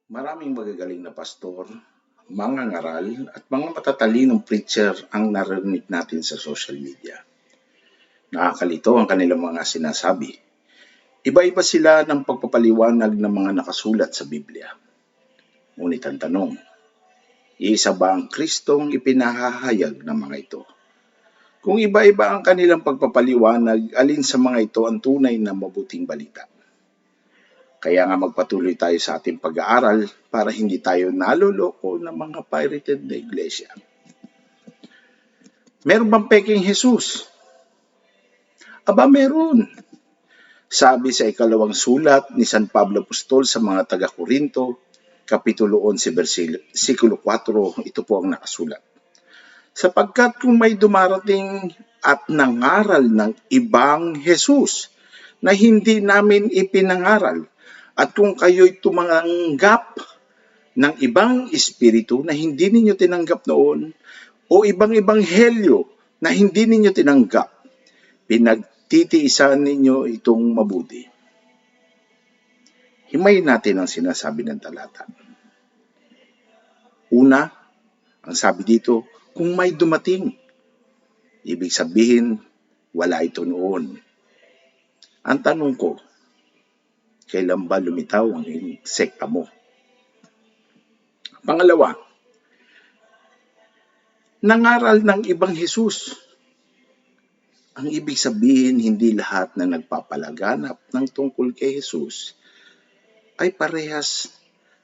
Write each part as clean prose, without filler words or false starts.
Maraming magagaling na pastor, mga ngaral at mga matatalinong preacher ang narinig natin sa social media. Nakakalito ang kanilang mga sinasabi. Iba-iba sila ng pagpapaliwanag ng mga nakasulat sa Biblia. Ngunit ang tanong, iisa ba ang Kristong ipinahahayag ng mga ito? Kung iba-iba ang kanilang pagpapaliwanag, alin sa mga ito ang tunay na mabuting balita? Kaya nga magpatuloy tayo sa ating pag-aaral para hindi tayo naloloko ng mga pirated na iglesia. Meron bang peking Jesus? Aba, meron. Sabi sa ikalawang sulat ni San Pablo Apostol sa mga taga-Korinto, Kapitulo 11, versikulo 4, ito po ang nakasulat. Sapagkat kung may dumarating at nangaral ng ibang Jesus na hindi namin ipinangaral, at kung kayo'y tumanggap ng ibang espiritu na hindi ninyo tinanggap noon, o ibang ebanghelyo na hindi ninyo tinanggap, pinagtitiisan ninyo itong mabuti. Himayin natin ang sinasabi ng talata. Una, ang sabi dito, kung may dumating, ibig sabihin, wala ito noon. Ang tanong ko, kailan ba lumitaw ang sekta mo? Pangalawa, nangaral ng ibang Jesus. Ang ibig sabihin, hindi lahat na nagpapalaganap ng tungkol kay Jesus ay parehas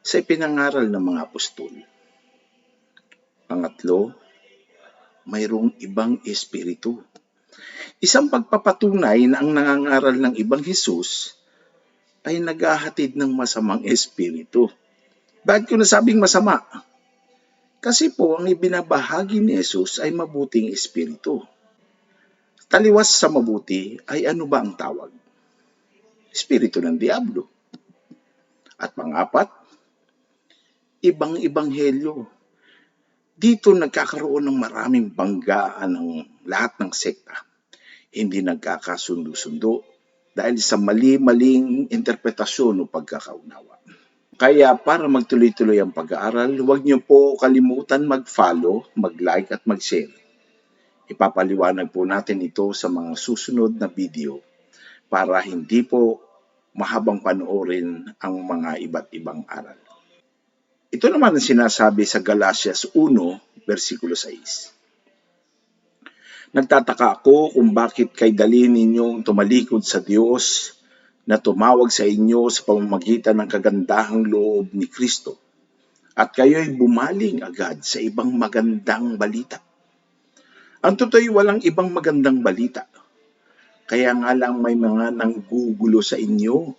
sa ipinangaral ng mga apostol. Pangatlo, mayroong ibang espiritu. Isang pagpapatunay na ang nangangaral ng ibang Jesus ay naghahatid ng masamang espiritu. Bakit ko nasabing masama? Kasi po ang ibinabahagi ni Jesus ay mabuting espiritu. Taliwas sa mabuti ay ano ba ang tawag? Espiritu ng Diablo. At pang-apat, ibang ebanghelyo. Dito nagkakaroon ng maraming banggaan ng lahat ng sekta. Hindi nagkakasundo-sundo dahil sa mali-maling interpretasyon o pagkakaunawa. Kaya para magtuloy-tuloy ang pag-aaral, huwag niyo po kalimutan mag-follow, mag-like at mag-share. Ipapaliwanag po natin ito sa mga susunod na video para hindi po mahabang panoorin ang mga iba't ibang aral. Ito naman ang sinasabi sa Galatias 1, versikulo 6. Nagtataka ako kung bakit kay dali ninyong tumalikod sa Diyos na tumawag sa inyo sa pamamagitan ng kagandahang loob ni Kristo at kayo'y bumaling agad sa ibang magandang balita. Ang totoo'y walang ibang magandang balita. Kaya nga lang may mga nanggugulo sa inyo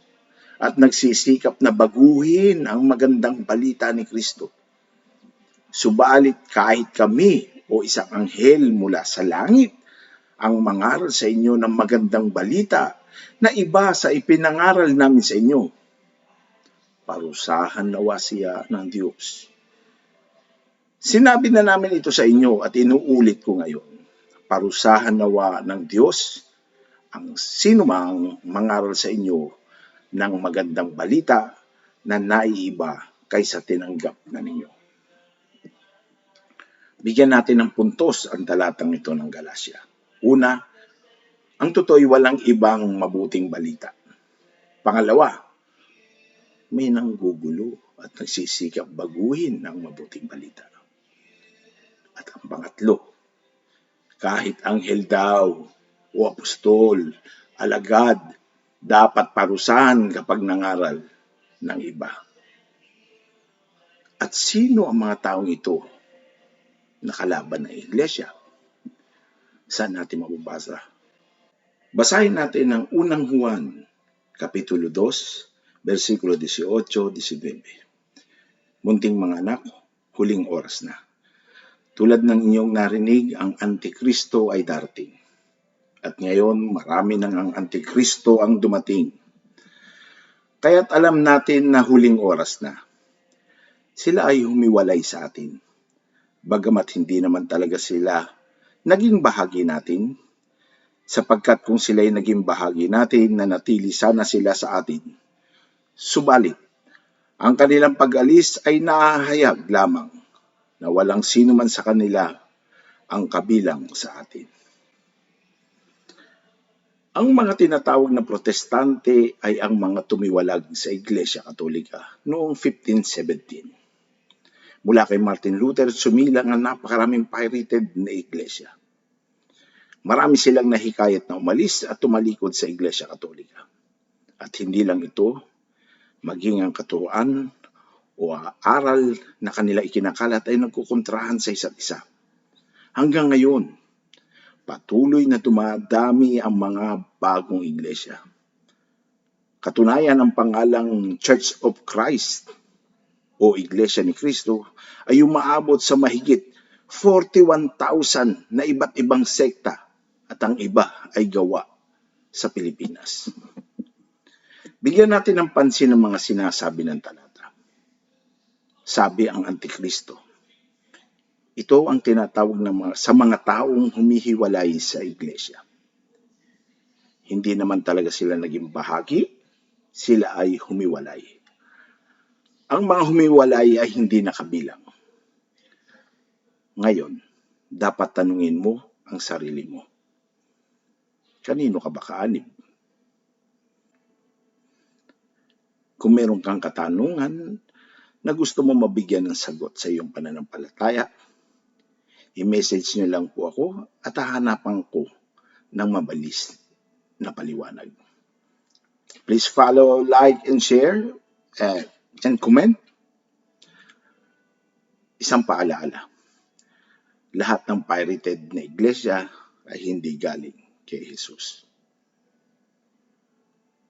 at nagsisikap na baguhin ang magandang balita ni Kristo. Subalit kahit kami o isang anghel mula sa langit ang mangaral sa inyo ng magandang balita na iba sa ipinangaral namin sa inyo, parusahan nawa siya ng Diyos. Sinabi na namin ito sa inyo at inuulit ko ngayon. Parusahan nawa ng Diyos ang sinumang mangaral sa inyo ng magandang balita na naiiba kaysa tinanggap na ninyo. Bigyan natin ng puntos ang talatang ito ng Galacia. Una, ang totoo'y walang ibang mabuting balita. Pangalawa, may nanggugulo at nagsisikap baguhin ang mabuting balita. At ang pangatlo, kahit anghel daw o apostol, alagad, dapat parusahan kapag nangaral ng iba. At sino ang mga taong ito na kalaban ng iglesia? Saan natin mababasa? Basahin natin ang unang Juan, Kapitulo 2, versikulo 18-19. Munting mga anak, huling oras na. Tulad ng inyong narinig, ang Antikristo ay darating. At ngayon, marami nang ang Antikristo ang dumating. Kaya't alam natin na huling oras na. Sila ay humiwalay sa atin. Bagamat hindi naman talaga sila naging bahagi natin, sapagkat kung sila'y naging bahagi natin, nanatili sana sila sa atin. Subalit, Ang kanilang pag-alis ay nahahayag lamang na walang sino man sa kanila ang kabilang sa atin. Ang mga tinatawag na protestante ay ang mga tumiwalag sa Iglesia Katolika noong 1517. Mula kay Martin Luther, sumilang ang napakaraming pirated na iglesia. Marami silang nahikayat na umalis at tumalikod sa Iglesia Katolika. At hindi lang ito, maging ang katuruan o aral na kanila ikinakalat ay nagkukontrahan sa isa't isa. Hanggang ngayon, patuloy na dumadami ang mga bagong iglesia. Katunayan, ang pangalang Church of Christ o Iglesia ni Cristo ay umaabot sa mahigit 41,000 na iba't ibang sekta at ang iba ay gawa sa Pilipinas. Bigyan natin ng pansin ang mga sinasabi ng talata. Sabi ang Antikristo. Ito ang tinatawag sa mga taong humihiwalay sa iglesia. Hindi naman talaga sila naging bahagi, sila ay humiwalay. Ang mga humiwalay ay hindi nakabilang. Ngayon, dapat tanungin mo ang sarili mo. Kanino ka ba kaanib? Kung meron kang katanungan na gusto mo mabigyan ng sagot sa iyong pananampalataya, i-message niyo lang po ako at hahanapan ko ng mabalis na paliwanag. Please follow, like, and share, and comment. Isang paalaala. Lahat ng pirated na iglesia ay hindi galing kay Jesus.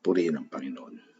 Purihin ang Panginoon.